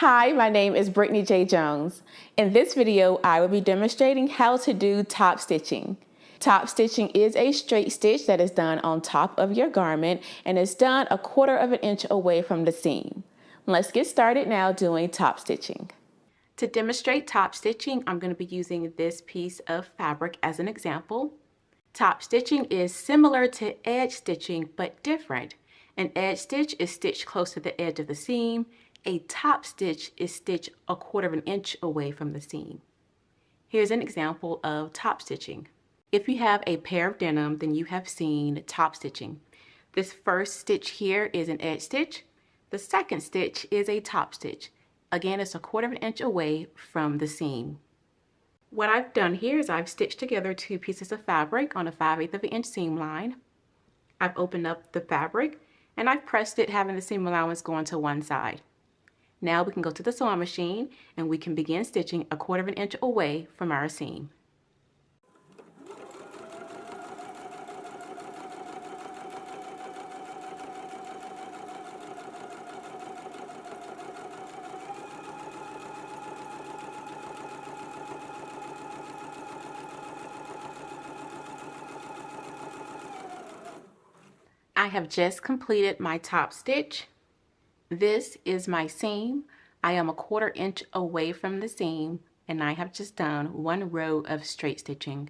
Hi, my name is Brittany J. Jones. In this video, I will be demonstrating how to do top stitching. Top stitching is a straight stitch that is done on top of your garment and is done 1/4 of an inch away from the seam. Let's get started now doing top stitching. To demonstrate top stitching, I'm going to be using this piece of fabric as an example. Top stitching is similar to edge stitching, but different. An edge stitch is stitched close to the edge of the seam. A top stitch is stitched 1/4 of an inch away from the seam. Here's an example of top stitching. If you have a pair of denim, then you have seen top stitching. This first stitch here is an edge stitch. The second stitch is a top stitch. Again, it's 1/4 of an inch away from the seam. What I've done here is I've stitched together 2 pieces of fabric on a 5/8 of an inch seam line. I've opened up the fabric and I've pressed it, having the seam allowance going to one side. Now we can go to the sewing machine and we can begin stitching 1/4 of an inch away from our seam. I have just completed my top stitch. This is my seam. I am 1/4 inch away from the seam and I have just done 1 row of straight stitching.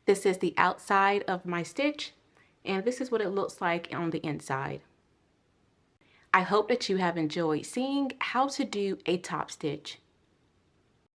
This is the outside of my stitch and this is what it looks like on the inside. I hope that you have enjoyed seeing how to do a top stitch.